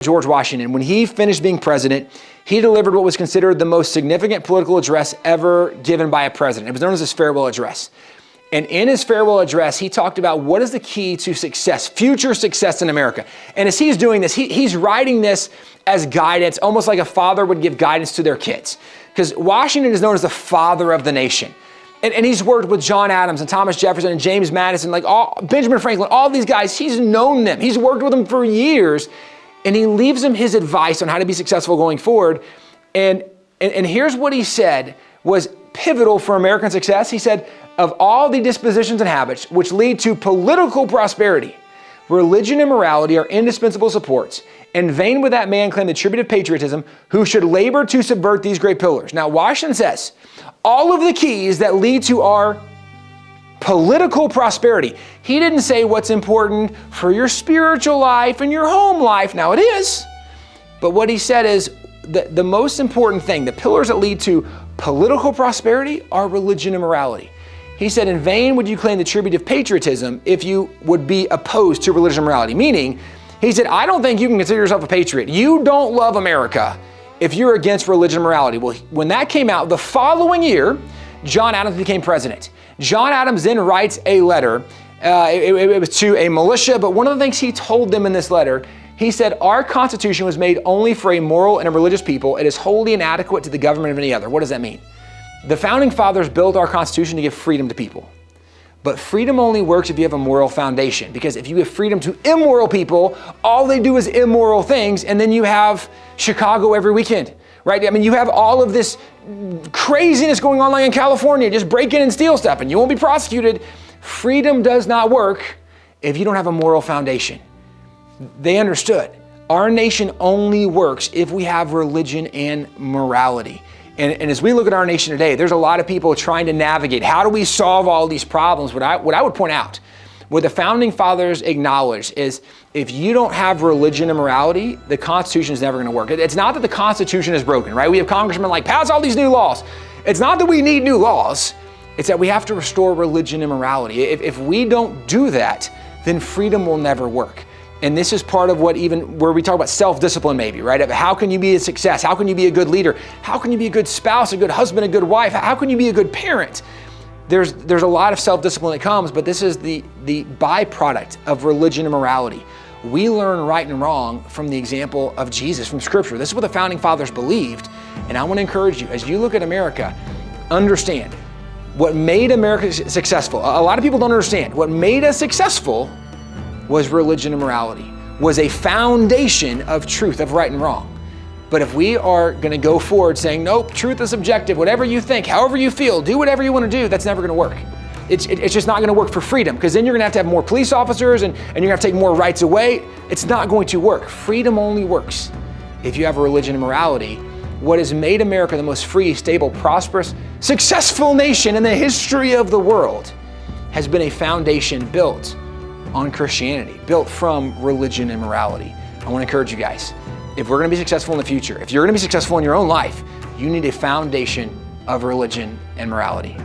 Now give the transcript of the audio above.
George Washington, when he finished being president, he delivered what was considered the most significant political address ever given by a president. It was known as his farewell address. And in his farewell address, he talked about what is the key to success, future success in America. And as he's doing this, he's writing this as guidance, almost like a father would give guidance to their kids. Because Washington is known as the father of the nation. And he's worked with John Adams and Thomas Jefferson and James Madison, Benjamin Franklin, all these guys. He's known them. He's worked with them for years. And he leaves them his advice on how to be successful going forward. And here's what he said was pivotal for American success. He said, of all the dispositions and habits which lead to political prosperity, religion and morality are indispensable supports. In vain would that man claim the tribute of patriotism who should labor to subvert these great pillars. Now, Washington says, all of the keys that lead to our political prosperity. He didn't say what's important for your spiritual life and your home life. Now it is. But what he said is that the most important thing, the pillars that lead to political prosperity are religion and morality. He said, in vain would you claim the tribute of patriotism if you would be opposed to religion and morality. Meaning, he said, I don't think you can consider yourself a patriot. You don't love America if you're against religion and morality. Well, when that came out, the following year, John Adams became president. John Adams then writes a letter. It was to a militia, but one of the things he told them in this letter, he said, our Constitution was made only for a moral and a religious people. It is wholly inadequate to the government of any other. What does that mean? The founding fathers built our Constitution to give freedom to people. But freedom only works if you have a moral foundation. Because if you give freedom to immoral people, all they do is immoral things, and then you have Chicago every weekend. Right? I mean, you have all of this craziness going on like in California, just break in and steal stuff and you won't be prosecuted. Freedom does not work if you don't have a moral foundation. They understood. Our nation only works if we have religion and morality. And as we look at our nation today, there's a lot of people trying to navigate. How do we solve all these problems? What I would point out, what the founding fathers acknowledged is if you don't have religion and morality, the Constitution is never going to work. It's not that the Constitution is broken, right? We have congressmen pass all these new laws. It's not that we need new laws. It's that we have to restore religion and morality. If we don't do that, then freedom will never work. And this is part of what where we talk about self-discipline maybe, right? How can you be a success? How can you be a good leader? How can you be a good spouse, a good husband, a good wife? How can you be a good parent? There's a lot of self-discipline that comes, but this is the byproduct of religion and morality. We learn right and wrong from the example of Jesus, from Scripture. This is what the founding fathers believed. And I want to encourage you, as you look at America, understand what made America successful. A lot of people don't understand. What made us successful was religion and morality, was a foundation of truth, of right and wrong. But if we are going to go forward saying, nope, truth is subjective, whatever you think, however you feel, do whatever you want to do, that's never going to work. It's just not going to work for freedom, because then you're going to have more police officers and you're going to have to take more rights away. It's not going to work. Freedom only works if you have a religion and morality. What has made America the most free, stable, prosperous, successful nation in the history of the world has been a foundation built on Christianity, built from religion and morality. I want to encourage you guys, if we're going to be successful in the future, if you're going to be successful in your own life, you need a foundation of religion and morality.